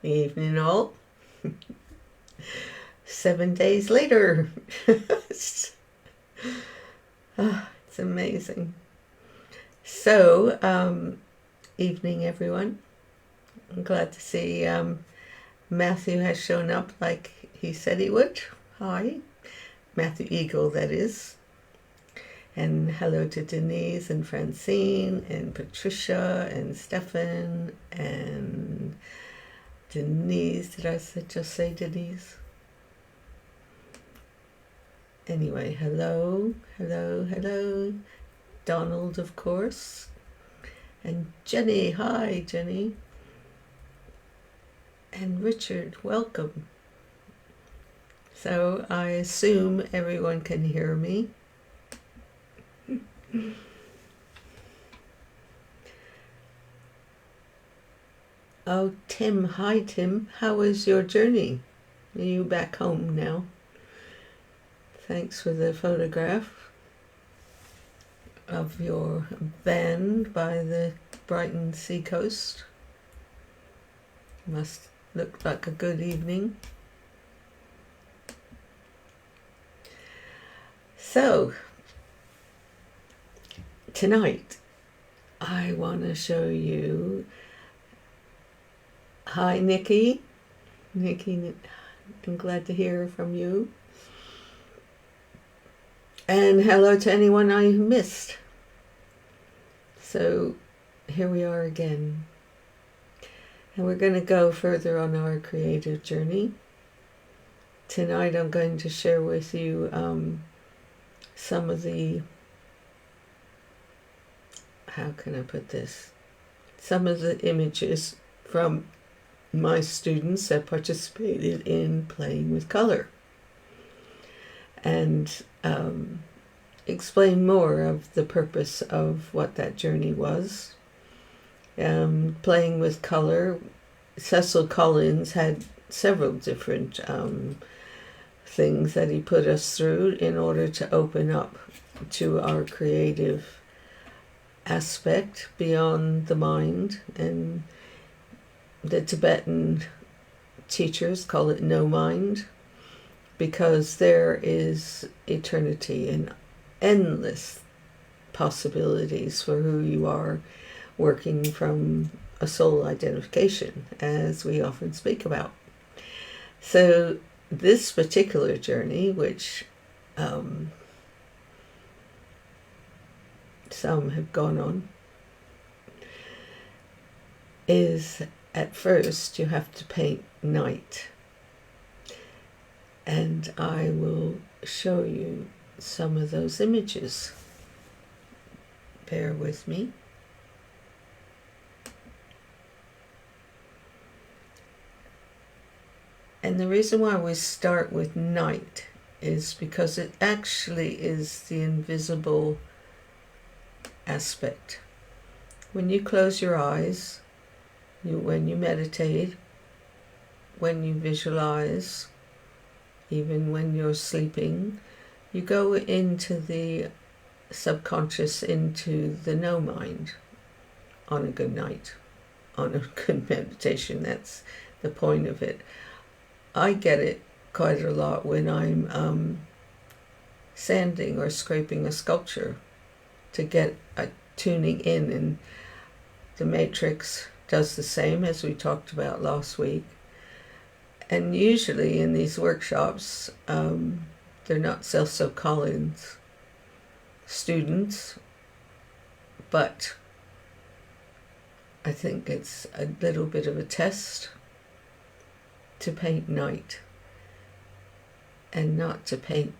Evening all. 7 days later. It's amazing. So, evening everyone. I'm glad to see Matthew has shown up like he said he would. Hi. Matthew Eagle, that is. And hello to Denise and Francine and Patricia and Stefan and Denise. Did I just say Denise? Anyway, hello. Donald, of course. And Jenny. Hi, Jenny. And Richard, welcome. So I assume everyone can hear me. Oh, Tim. Hi, Tim. How was your journey? Are you back home now? Thanks for the photograph of your van by the Brighton seacoast. Must look like a good evening. So, tonight I want to show you. Hi, Nikki. Nikki, I'm glad to hear from you. And hello to anyone I missed. So here we are again. And we're going to go further on our creative journey. Tonight I'm going to share with you some of the, how can I put this? Some of the images from my students that participated in playing with color. And explain more of the purpose of what that journey was. Playing with color, Cecil Collins had several different things that he put us through in order to open up to our creative aspect beyond the mind. And the Tibetan teachers call it no mind, because there is eternity and endless possibilities for who you are, working from a soul identification, as we often speak about. So this particular journey, which some have gone on, is at first you have to paint night. And I will show you some of those images. Bear with me. And the reason why we start with night is because it actually is the invisible aspect. When you close your eyes, when you meditate, when you visualize, even when you're sleeping, you go into the subconscious, into the no mind on a good night, on a good meditation. That's the point of it. I get it quite a lot when I'm sanding or scraping a sculpture to get a tuning in, and the matrix does the same, as we talked about last week. And usually in these workshops, they're not Cecil Collins students, but I think it's a little bit of a test to paint night and not to paint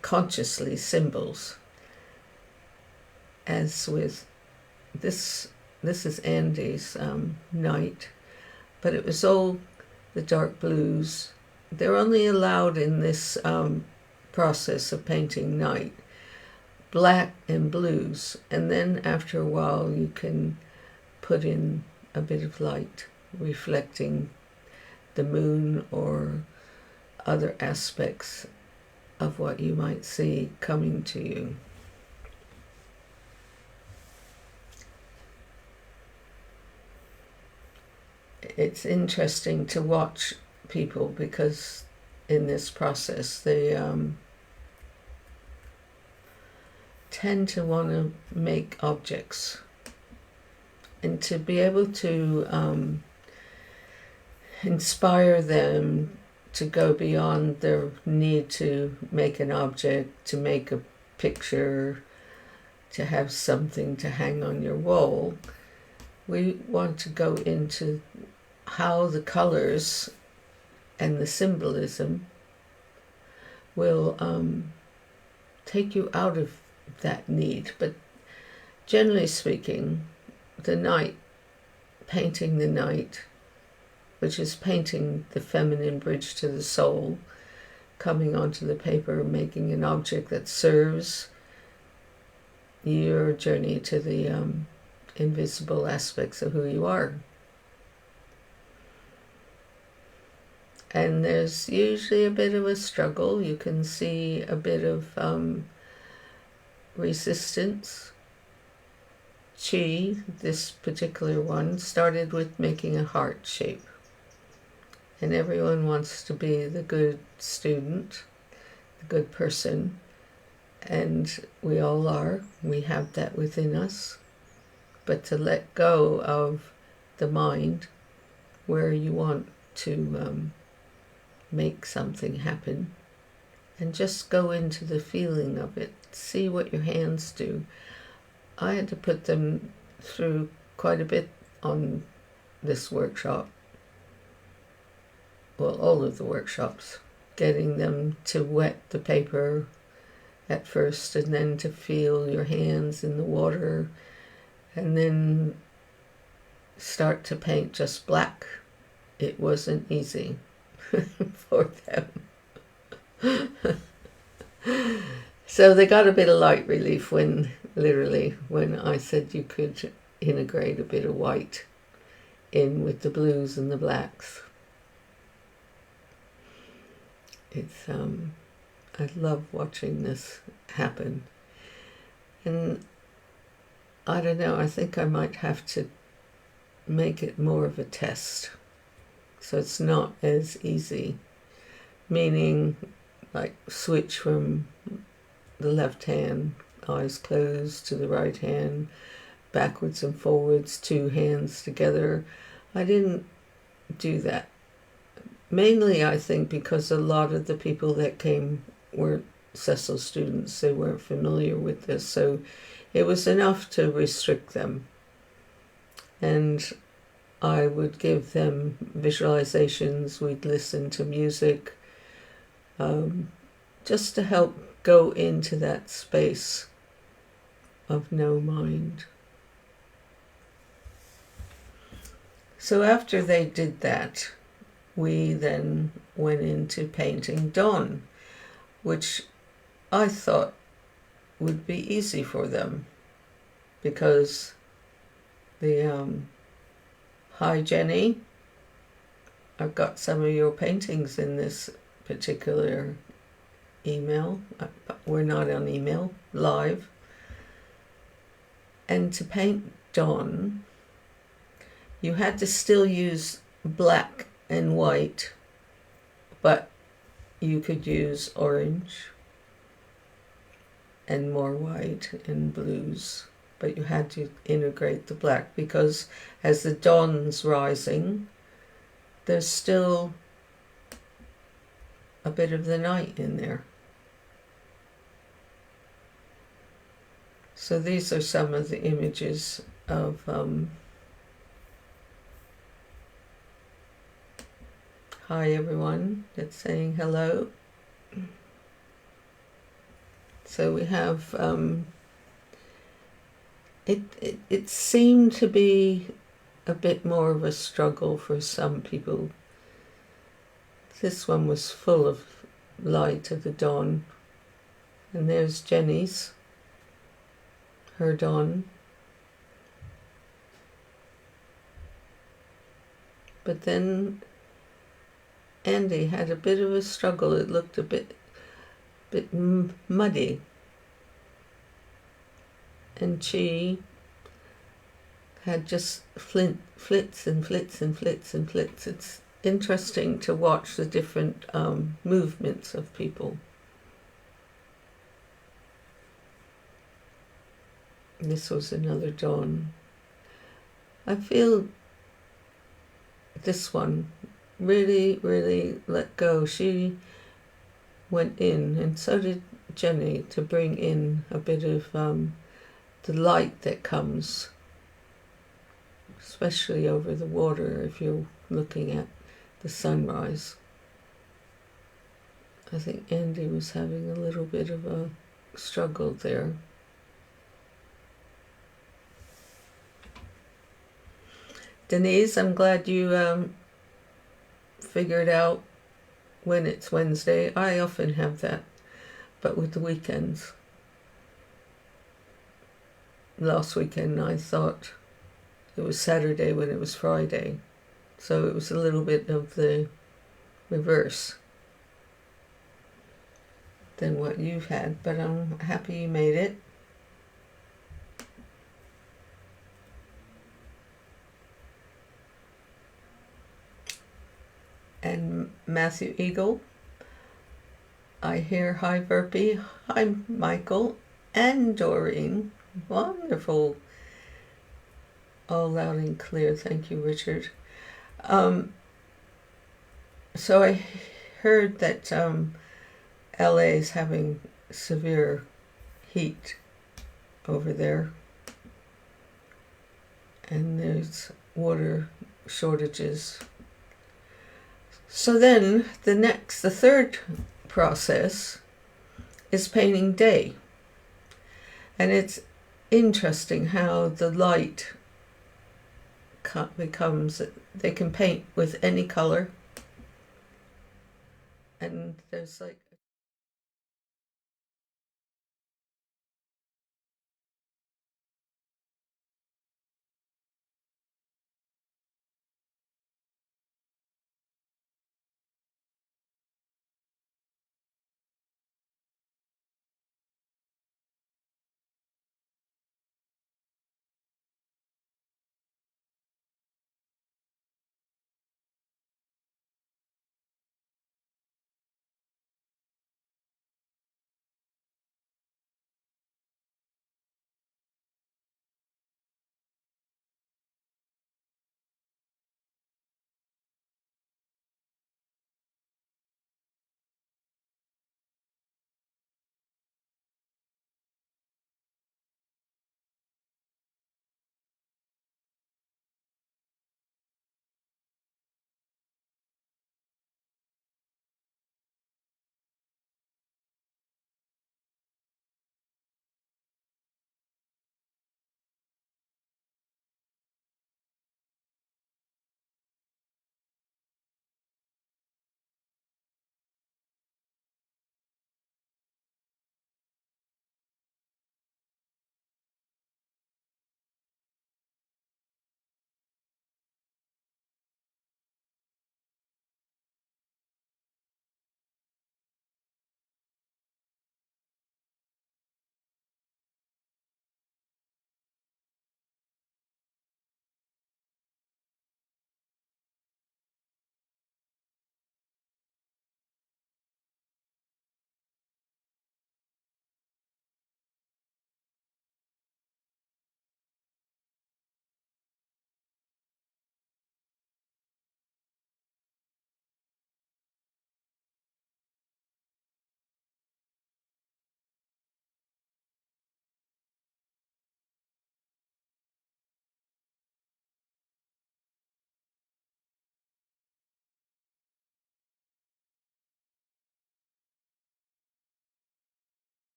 consciously symbols. As with this is Andy's night, but it was all the dark blues. They're only allowed in this process of painting night, black and blues, and then after a while you can put in a bit of light reflecting the moon or other aspects of what you might see coming to you. it's interesting to watch people, because in this process they tend to want to make objects, and to be able to inspire them to go beyond their need to make an object, to make a picture, to have something to hang on your wall. We want to go into how the colors and the symbolism will take you out of that need. But generally speaking, the night, painting the night, which is painting the feminine bridge to the soul, coming onto the paper, making an object that serves your journey to the invisible aspects of who you are. And there's usually a bit of a struggle. You can see a bit of resistance. Chi, this particular one, started with making a heart shape. And everyone wants to be the good student, the good person. And we all are. We have that within us. But to let go of the mind, where you want to make something happen, and just go into the feeling of it. See what your hands do. I had to put them through quite a bit on this workshop. Well, all of the workshops. Getting them to wet the paper at first, and then to feel your hands in the water, and then start to paint just black. It wasn't easy for them. So they got a bit of light relief when I said you could integrate a bit of white in with the blues and the blacks. It's I love watching this happen. And I don't know, I think I might have to make it more of a test, so it's not as easy. Meaning, like, switch from the left hand, eyes closed, to the right hand, backwards and forwards, two hands together. I didn't do that. Mainly, I think, because a lot of the people that came weren't Cecil students. They weren't familiar with this, so it was enough to restrict them. And I would give them visualizations, we'd listen to music, just to help go into that space of no mind. So after they did that, we then went into painting dawn, which I thought would be easy for them, because the hi Jenny, I've got some of your paintings in this particular email. We're not on email, live. And to paint dawn, you had to still use black and white, but you could use orange and more white and blues, but you had to integrate the black, because as the dawn's rising, there's still a bit of the night in there. So these are some of the images of hi everyone that's saying hello. So we have it seemed to be a bit more of a struggle for some people. This one was full of light of the dawn, and there's Jenny's, her dawn. But then Andy had a bit of a struggle. It looked a bit muddy. And Chi had just flits and flits and flits and flits. It's interesting to watch the different movements of people. This was another dawn. I feel this one really, really let go. She went in, and so did Jenny, to bring in a bit of the light that comes, especially over the water if you're looking at the sunrise. I think Andy was having a little bit of a struggle there. Denise, I'm glad you figured out when it's Wednesday. I often have that, but with the weekends. Last weekend I thought it was Saturday when it was Friday, so it was a little bit of the reverse than what you've had, but I'm happy you made it. And Matthew Eagle, I hear hi Verpy, hi Michael and Doreen, wonderful, all loud and clear, thank you Richard. So I heard that LA is having severe heat over there, and there's water shortages. So then the third process is painting day. And it's interesting how the light becomes, they can paint with any color. And there's like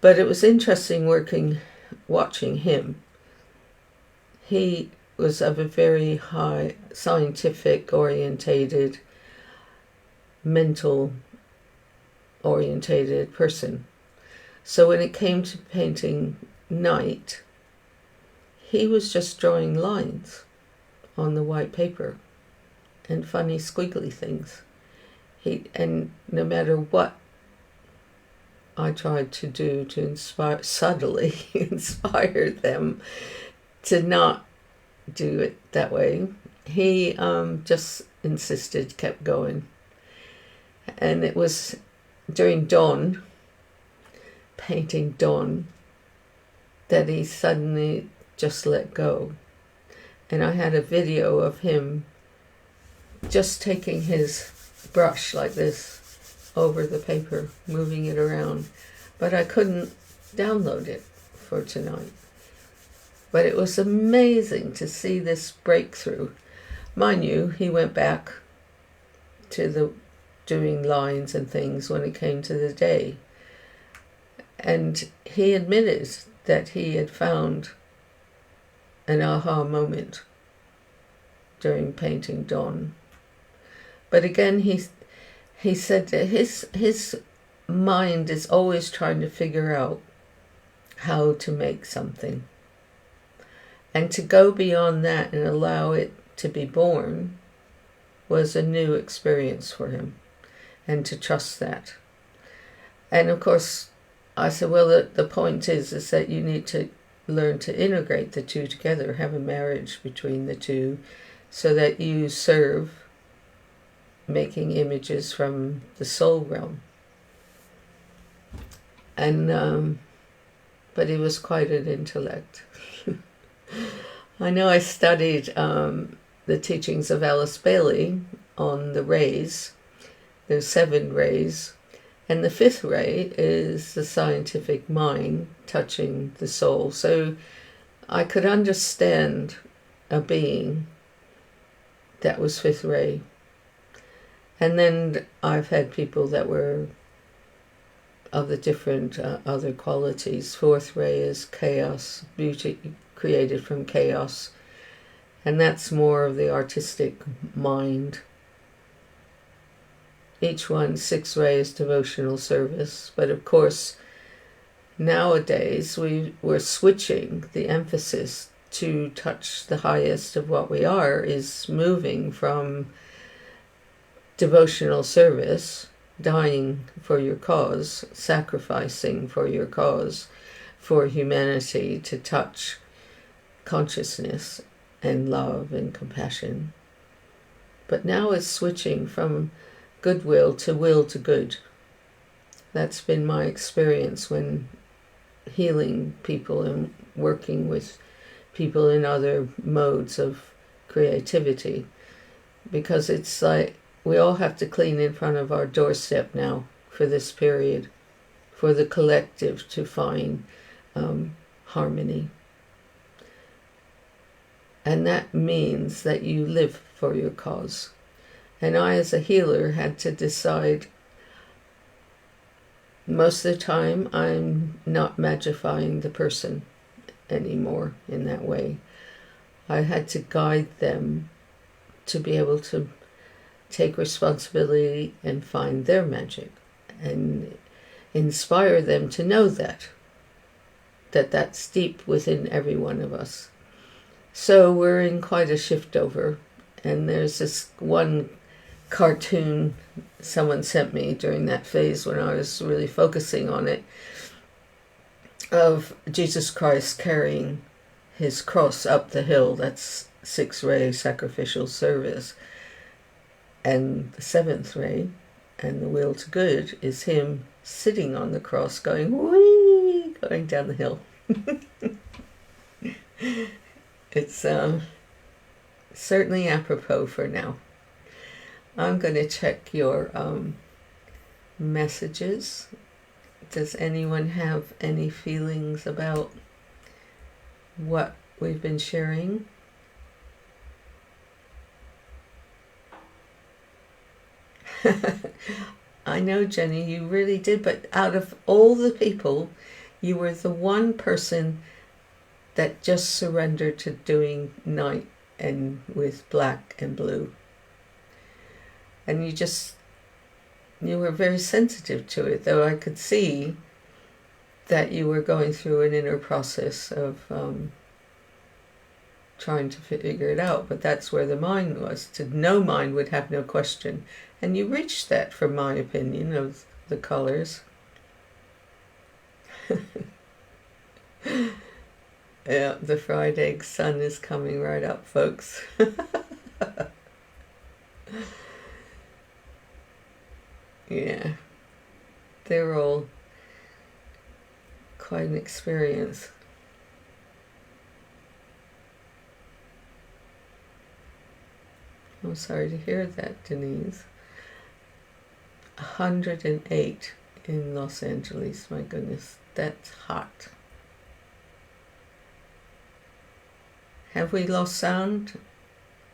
but it was interesting watching him. He was of a very high scientific orientated, mental orientated person. So when it came to painting night, he was just drawing lines on the white paper and funny squiggly things. And no matter what I tried to do to subtly inspire them to not do it that way, he just insisted, kept going. And it was during dawn, painting dawn, that he suddenly just let go. And I had a video of him just taking his brush like this over the paper, moving it around. But I couldn't download it for tonight. But it was amazing to see this breakthrough. Mind you, he went back to the doing lines and things when it came to the day. And he admitted that he had found an aha moment during painting dawn. But again, he said that his mind is always trying to figure out how to make something. And to go beyond that and allow it to be born was a new experience for him, and to trust that. And of course, I said, well, the point is that you need to learn to integrate the two together, have a marriage between the two, so that you serve making images from the soul realm. And but he was quite an intellect. I know I studied the teachings of Alice Bailey on the rays. There's 7 rays, and the 5th ray is the scientific mind touching the soul. So I could understand a being that was 5th ray. And then I've had people that were of the different other qualities. 4th ray is chaos, beauty created from chaos. And that's more of the artistic mind. Each one, 6th ray, is devotional service. But of course, nowadays we're switching the emphasis to touch the highest of what we are, is moving from devotional service, dying for your cause, sacrificing for your cause, for humanity, to touch consciousness and love and compassion. But now it's switching from goodwill to will to good. That's been my experience when healing people and working with people in other modes of creativity. Because it's like we all have to clean in front of our doorstep now for this period, for the collective to find harmony. And that means that you live for your cause. And I, as a healer, had to decide, most of the time, I'm not magifying the person anymore in that way. I had to guide them to be able to take responsibility and find their magic, and inspire them to know that that's deep within every one of us. So we're in quite a shift over, and there's this one cartoon someone sent me during that phase when I was really focusing on it, of Jesus Christ carrying his cross up the hill. That's 6th ray sacrificial service. And the 7th ray and the will to good is him sitting on the cross going, whee, going down the hill. It's certainly apropos for now. I'm going to check your messages. Does anyone have any feelings about what we've been sharing? I know, Jenny, you really did, but out of all the people, you were the one person that just surrender to doing night and with black and blue. And you were very sensitive to it, though I could see that you were going through an inner process of trying to figure it out. But that's where the mind was. No mind would have no question. And you reached that, from my opinion, of the colors. Yeah, the fried egg sun is coming right up, folks. Yeah, they were all quite an experience. I'm sorry to hear that, Denise. 108 in Los Angeles, my goodness, that's hot. Have we lost sound?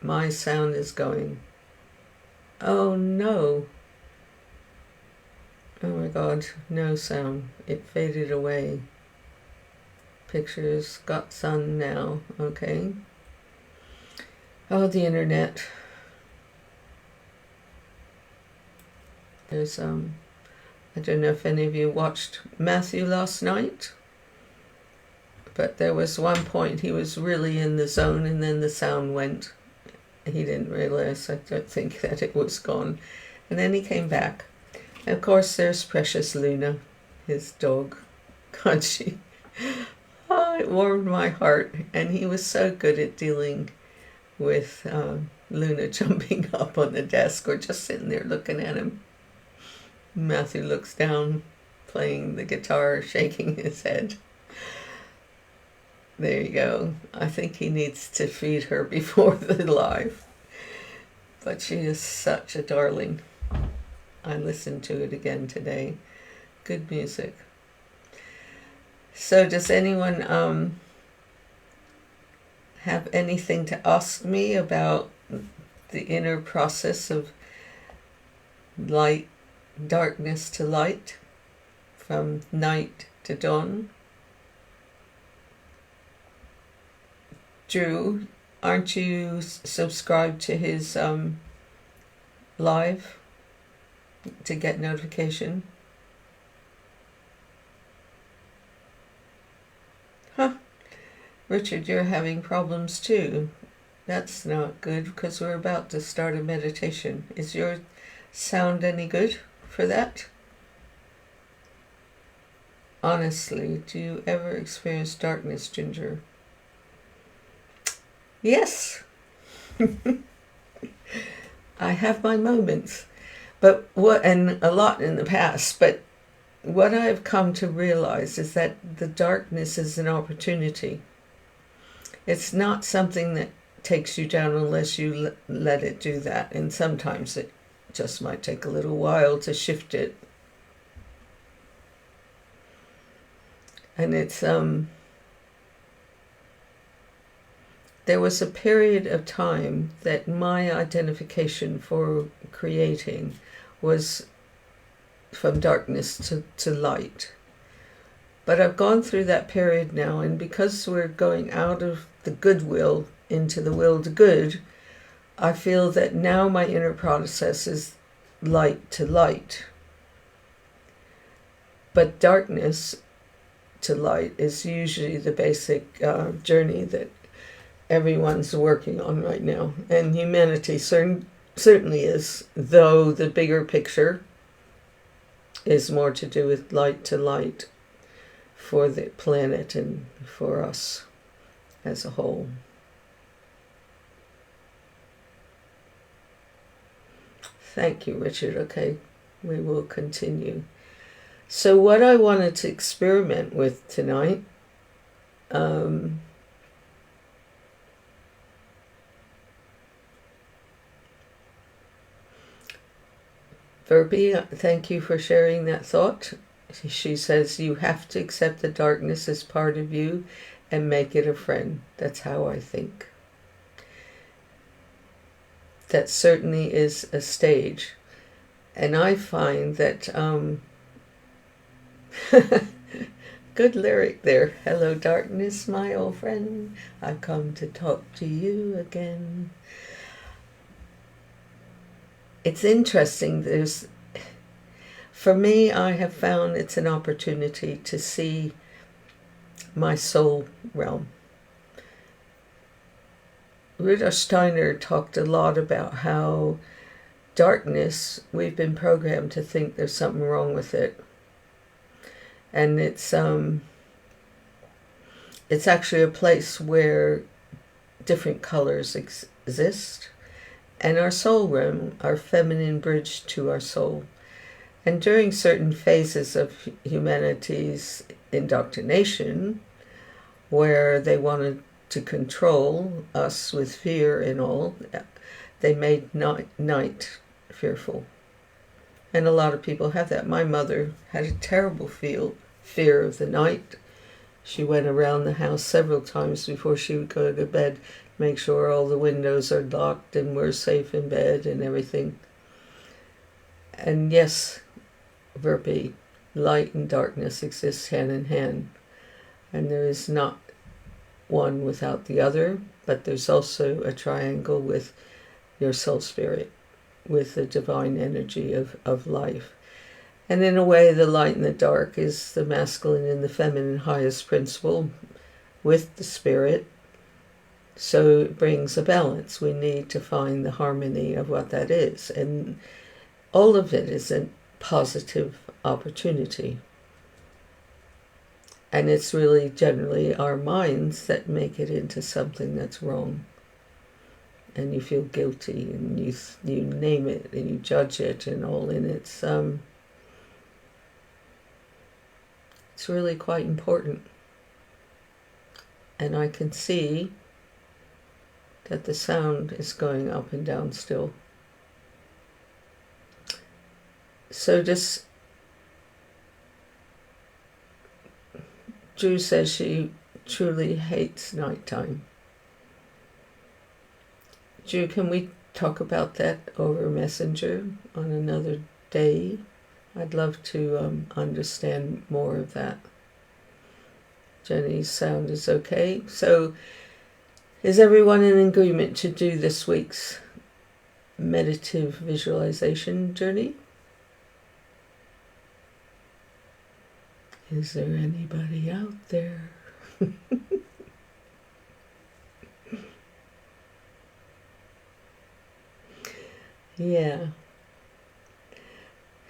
My sound is going. Oh no. Oh my God, no sound. It faded away. Pictures got sun now, okay. Oh, the internet. There's, I don't know if any of you watched Matthew last night, but there was one point he was really in the zone and then the sound went. He didn't realize, I don't think, that it was gone. And then he came back. And of course, there's precious Luna, his dog. God, it warmed my heart. And he was so good at dealing with Luna jumping up on the desk or just sitting there looking at him. Matthew looks down, playing the guitar, shaking his head. There you go. I think he needs to feed her before the live. But she is such a darling. I listened to it again today. Good music. So does anyone have anything to ask me about the inner process of light, darkness to light, from night to dawn? Drew, aren't you subscribed to his live to get notification? Huh. Richard, you're having problems too. That's not good, because we're about to start a meditation. Is your sound any good for that? Honestly, do you ever experience darkness, Ginger? Yes. I have my moments, and a lot in the past, but what I've come to realize is that the darkness is an opportunity. It's not something that takes you down unless you let it do that, and sometimes it just might take a little while to shift it. And it's there was a period of time that my identification for creating was from darkness to light. But I've gone through that period now, and because we're going out of the goodwill into the will to good, I feel that now my inner process is light to light. But darkness to light is usually the basic journey that everyone's working on right now, and humanity certainly is, though the bigger picture is more to do with light to light for the planet and for us as a whole. Thank you, Richard. Okay, we will continue. So what I wanted to experiment with tonight, Verbi, thank you for sharing that thought. She says, you have to accept the darkness as part of you and make it a friend. That's how I think. That certainly is a stage. And I find that Good lyric there. Hello, darkness, my old friend. I've come to talk to you again. It's interesting. For me, I have found it's an opportunity to see my soul realm. Rudolf Steiner talked a lot about how darkness, we've been programmed to think there's something wrong with it. And it's actually a place where different colors exist. And our soul realm, our feminine bridge to our soul. And during certain phases of humanity's indoctrination, where they wanted to control us with fear and all, they made night fearful. And a lot of people have that. My mother had a terrible fear of the night. She went around the house several times before she would go to bed, make sure all the windows are locked and we're safe in bed and everything. And yes, Verpi, light and darkness exist hand in hand. And there is not one without the other, but there's also a triangle with your soul spirit, with the divine energy of life. And in a way, the light and the dark is the masculine and the feminine highest principle with the spirit. So it brings a balance. We need to find the harmony of what that is. And all of it is a positive opportunity. And it's really generally our minds that make it into something that's wrong. And you feel guilty and you name it and you judge it and all in it's really quite important. And I can see that the sound is going up and down still. So Drew says she truly hates nighttime. Drew, can we talk about that over Messenger on another day? I'd love to understand more of that. Jenny's sound is okay. So is everyone in agreement to do this week's meditative visualization journey? Is there anybody out there? Yeah.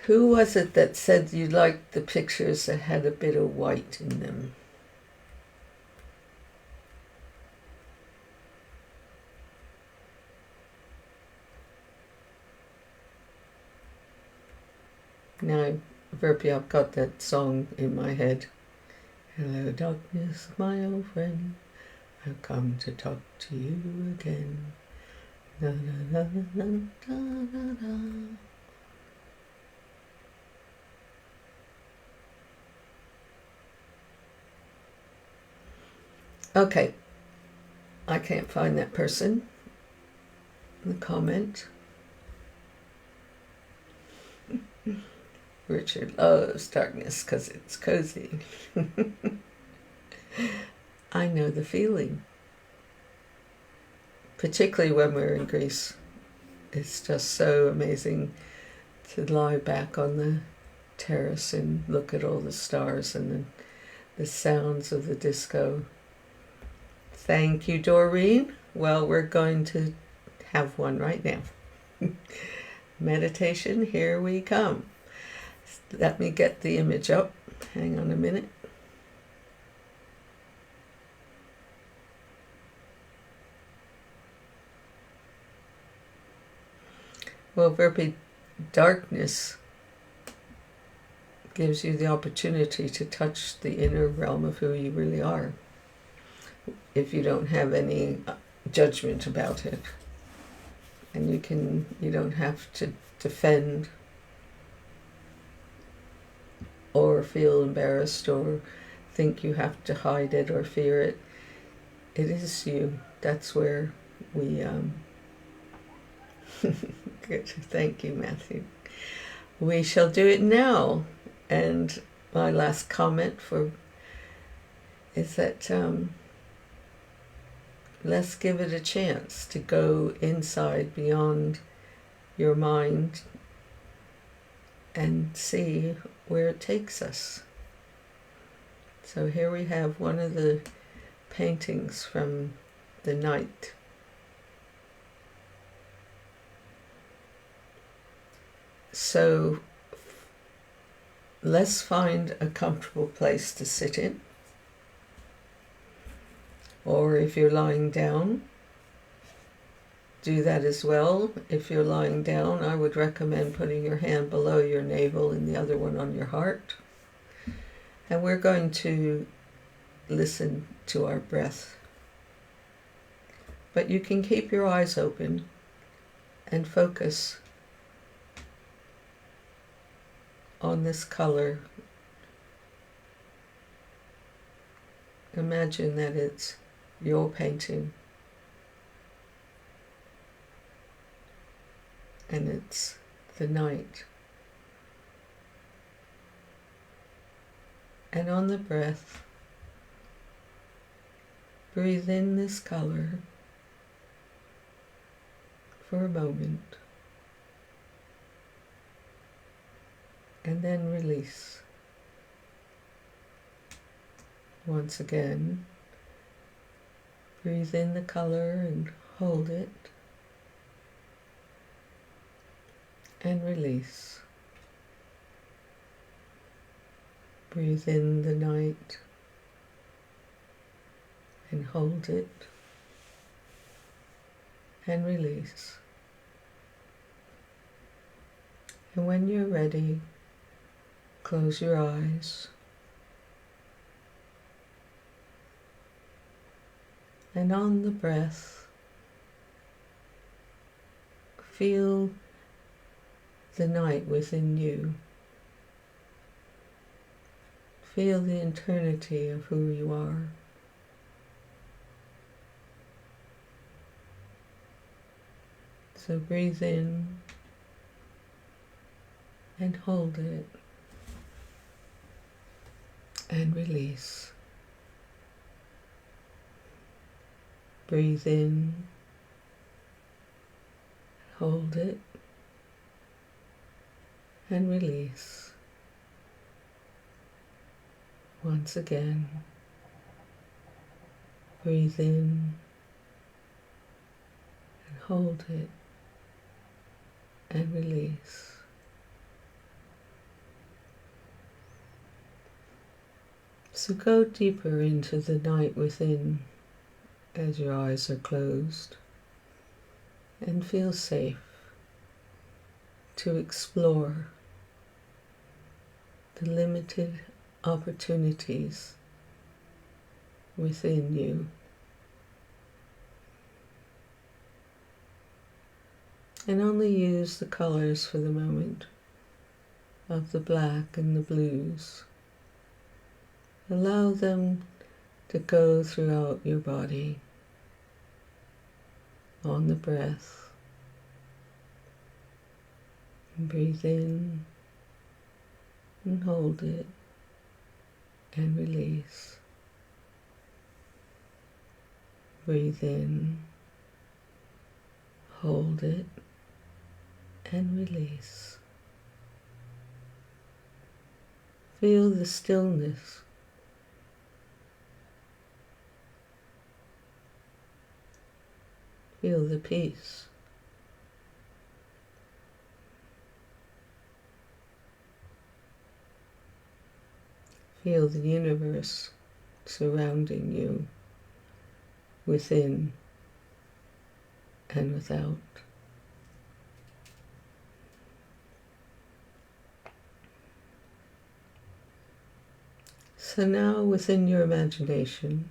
Who was it that said you liked the pictures that had a bit of white in them? Now, Verpi, I've got that song in my head. Hello, darkness, my old friend. I've come to talk to you again. Da, da, da, da, da, da, da. Okay, I can't find that person in the comment. Richard loves darkness because it's cozy. I know the feeling. Particularly when we're in Greece. It's just so amazing to lie back on the terrace and look at all the stars and the sounds of the disco. Thank you, Doreen. Well, we're going to have one right now. Meditation, here we come. Let me get the image up. Hang on a minute. Well, Verpi, darkness gives you the opportunity to touch the inner realm of who you really are, if you don't have any judgment about it. And you don't have to defend or feel embarrassed or think you have to hide it or fear it. It is you. That's where we good. Thank you, Matthew. We shall do it now. And my last comment for is that let's give it a chance to go inside beyond your mind and see where it takes us. So here we have one of the paintings from the night. So let's find a comfortable place to sit in. Or if you're lying down, do that as well. If you're lying down, I would recommend putting your hand below your navel and the other one on your heart. And we're going to listen to our breath. But you can keep your eyes open and focus on this color. Imagine that it's your painting and it's the night. And on the breath, breathe in this color for a moment and then release. Once again, breathe in the color and hold it and release. Breathe in the night and hold it and release. And when you're ready, close your eyes and on the breath, feel the night within you. Feel the eternity of who you are. So breathe in and hold it and release. Breathe in, hold it and release. Once again, breathe in and hold it and release. So go deeper into the night within as your eyes are closed and feel safe to explore the limited opportunities within you. And only use the colors for the moment of the black and the blues. Allow them to go throughout your body on the breath. And breathe in and hold it and release. Breathe in, hold it and release. Feel the stillness. Feel the peace. Feel the universe surrounding you, within and without. So now, within your imagination,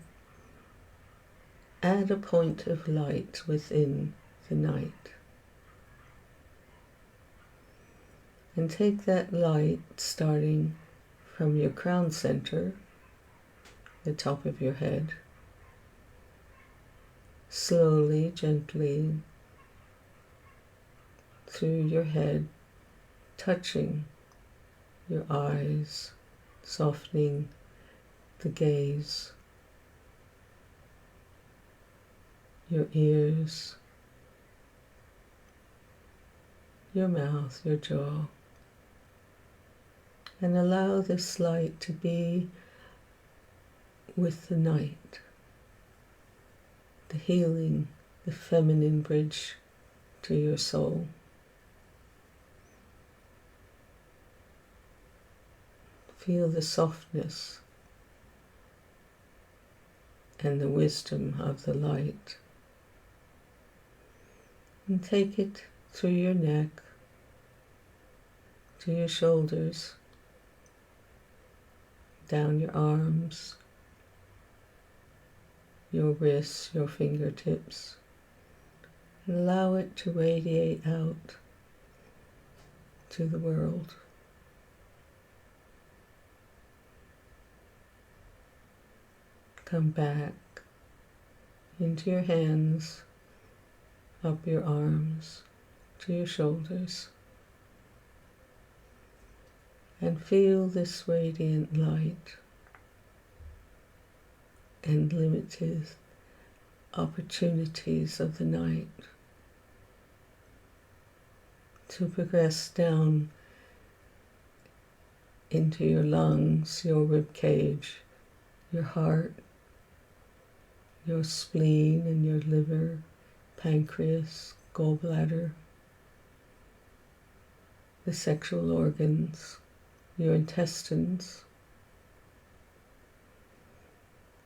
add a point of light within the night. And take that light starting from your crown center, the top of your head, slowly, gently, through your head, touching your eyes, softening the gaze your ears, your mouth, your jaw, and allow this light to be with the night, the healing, the feminine bridge to your soul. Feel the softness and the wisdom of the light. And take it through your neck, to your shoulders, down your arms, your wrists, your fingertips. And allow it to radiate out to the world. Come back into your hands, up your arms, to your shoulders, and feel this radiant light and limited opportunities of the night to progress down into your lungs, your rib cage, your heart, your spleen and your liver, pancreas, gallbladder, the sexual organs, your intestines.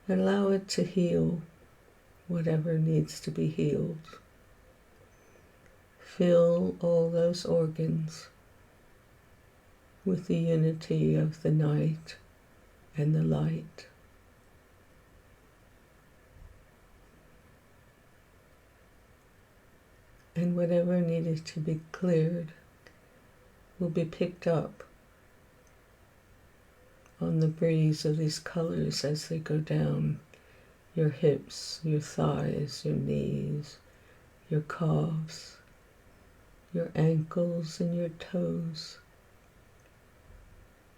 Allow it to heal whatever needs to be healed. Fill all those organs with the unity of the night and the light. And whatever needed to be cleared will be picked up on the breeze of these colors as they go down your hips, your thighs, your knees, your calves, your ankles and your toes,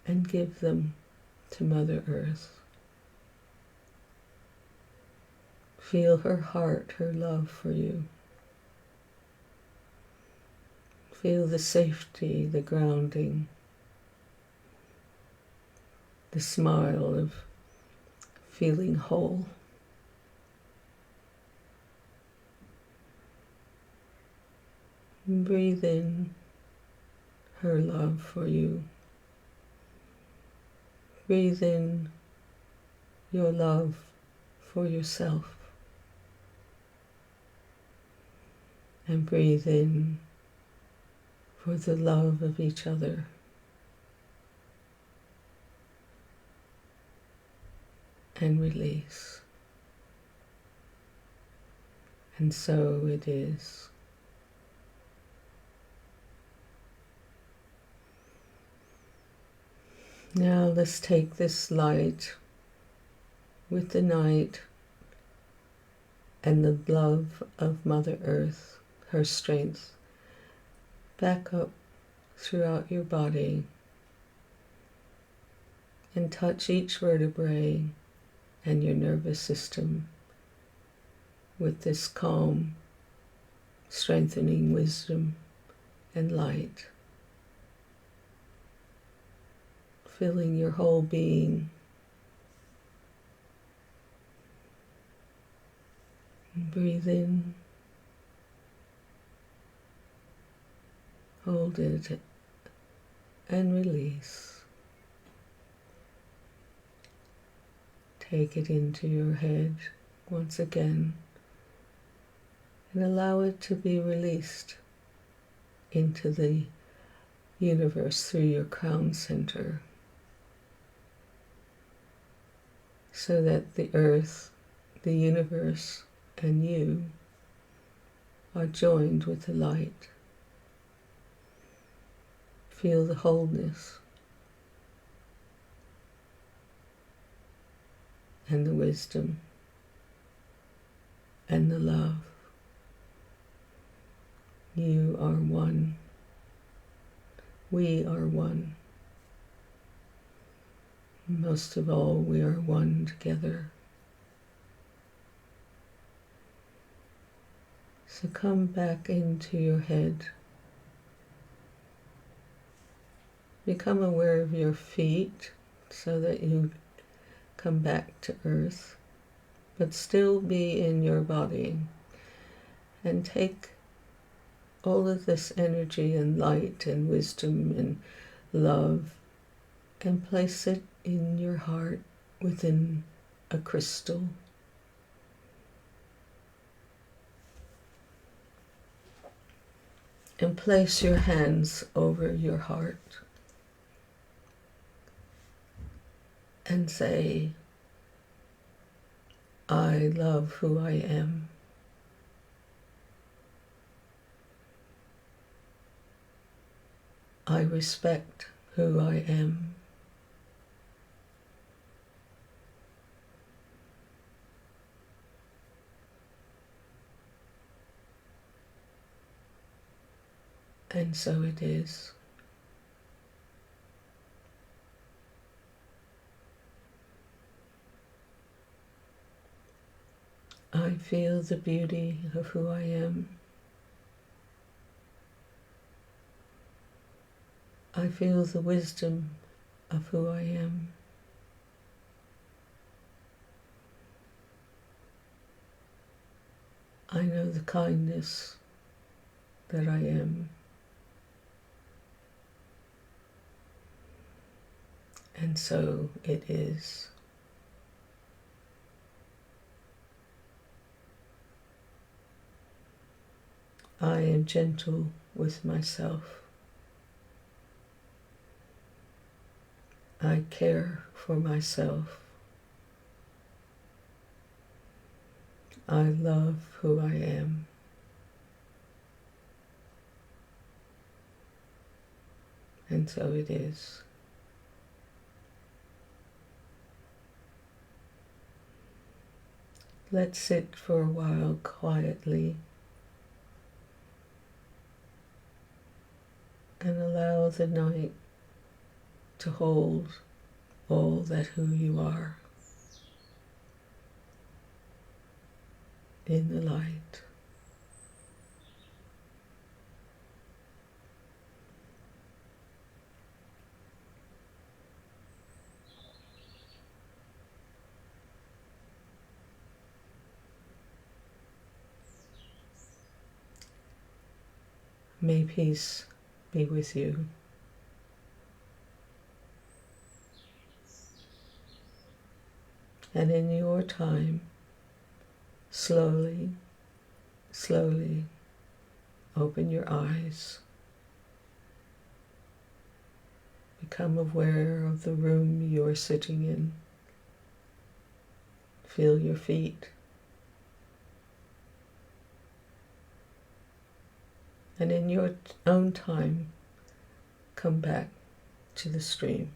and give them to Mother Earth. Feel her heart, her love for you. Feel the safety, the grounding, the smile of feeling whole. And breathe in her love for you. Breathe in your love for yourself. And breathe in for the love of each other. And release. And so it is. Now let's take this light with the night and the love of Mother Earth, her strength, back up throughout your body and touch each vertebrae and your nervous system with this calm, strengthening wisdom and light, filling your whole being. And breathe in, hold it, and release. Take it into your head once again and allow it to be released into the universe through your crown center, so that the earth, the universe, and you are joined with the light. Feel the wholeness and the wisdom and the love. You are one. We are one. Most of all, we are one together. So come back into your head. Become aware of your feet so that you come back to earth, but still be in your body. And take all of this energy and light and wisdom and love and place it in your heart within a crystal. And place your hands over your heart and say, I love who I am. I respect who I am. And so it is. I feel the beauty of who I am. I feel the wisdom of who I am. I know the kindness that I am. And so it is. I am gentle with myself. I care for myself. I love who I am. And so it is. Let's sit for a while quietly and allow the night to hold all that who you are in the light. May peace be with you. And in your time, slowly, slowly open your eyes. Become aware of the room you are sitting in. Feel your feet. And in your own time, come back to the stream.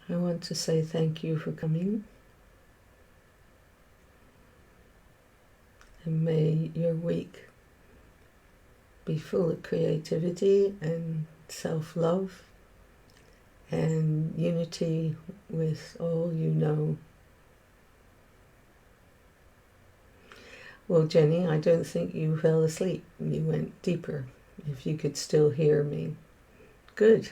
I want to say thank you for coming. And may your week be full of creativity and self-love and unity with all you know. Well, Jenny, I don't think you fell asleep. You went deeper if you could still hear me. Good.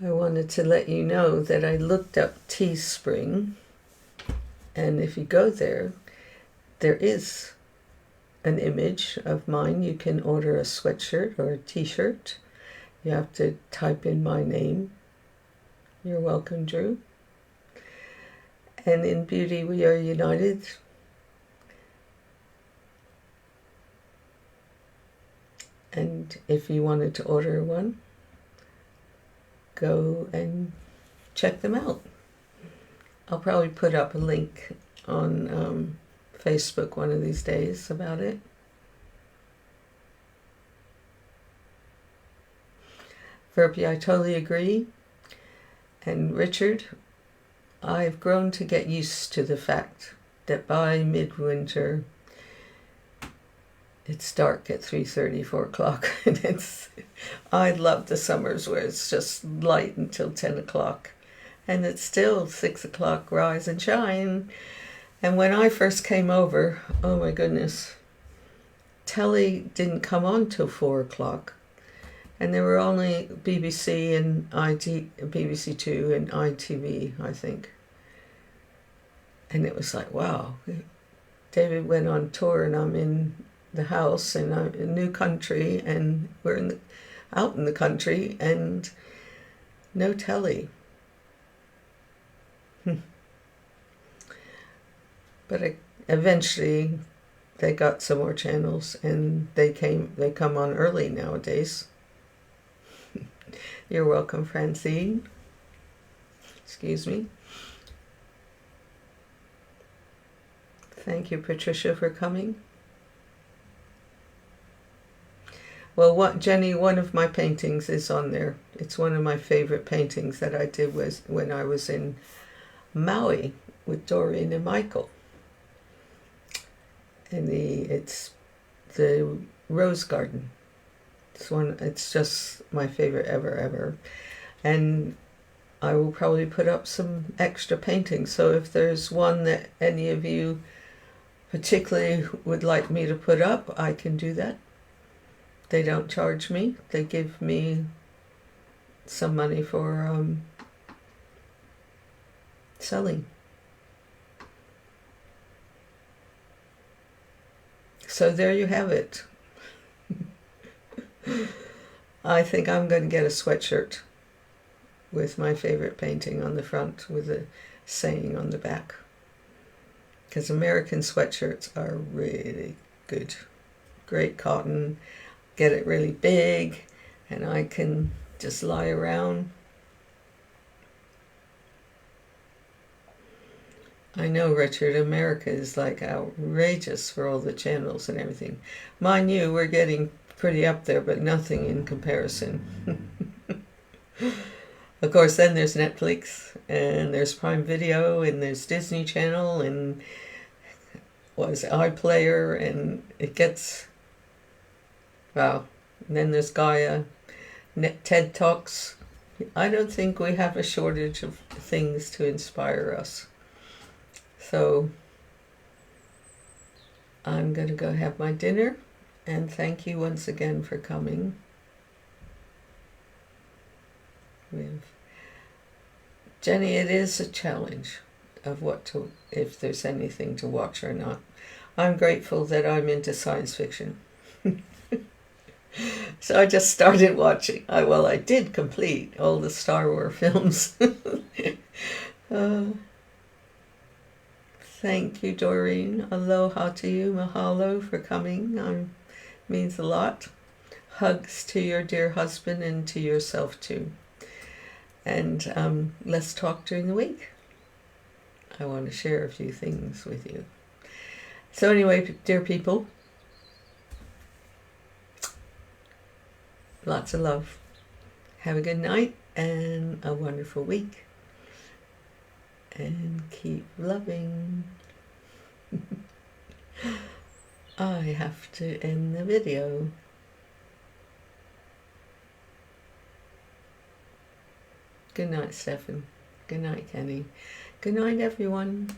I wanted to let you know that I looked up Teespring, and if you go there, there is an image of mine. You can order a sweatshirt or a t-shirt. You have to type in my name. You're welcome, Drew. And in beauty we are united. And if you wanted to order one, go and check them out. I'll probably put up a link on Facebook one of these days about it. Verpi, I totally agree. And Richard, I've grown to get used to the fact that by midwinter it's dark at 3:30, 4 o'clock, and I love the summers where it's just light until 10 o'clock, and it's still 6 o'clock, rise and shine. And when I first came over, oh my goodness, telly didn't come on till 4 o'clock, and there were only BBC and BBC Two and ITV, I think. And it was like, wow, David went on tour and I'm in the house and I'm in a new country and we're out in the country and no telly. But eventually they got some more channels and they come on early nowadays. You're welcome, Francine. Excuse me. Thank you, Patricia, for coming. Well, Jenny, one of my paintings is on there. It's one of my favorite paintings that I did was when I was in Maui with Doreen and Michael. And it's the Rose Garden. It's just my favorite ever. And I will probably put up some extra paintings. So if there's one that any of you particularly would like me to put up, I can do that. They don't charge me. They give me some money for selling. So there you have it. I think I'm going to get a sweatshirt with my favorite painting on the front with a saying on the back. Because American sweatshirts are really good. Great cotton. Get it really big and I can just lie around. I know, Richard, America is like outrageous for all the channels and everything. Mind you, we're getting pretty up there, but nothing in comparison. Of course, then there's Netflix, and there's Prime Video, and there's Disney Channel, and iPlayer, and it gets... Wow. And then there's Gaia, TED Talks. I don't think we have a shortage of things to inspire us. So I'm going to go have my dinner, and thank you once again for coming. Jenny, it is a challenge of if there's anything to watch or not. I'm grateful that I'm into science fiction. So I just started watching. I did complete all the Star Wars films. Thank you, Doreen. Aloha to you. Mahalo for coming. Means a lot. Hugs to your dear husband and to yourself too. And let's talk during the week. I want to share a few things with you. So anyway, dear people, lots of love. Have a good night and a wonderful week. And keep loving. I have to end the video. Good night, Stefan. Good night, Kenny. Good night, everyone.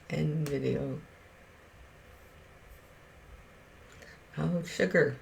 End video. Oh, sugar.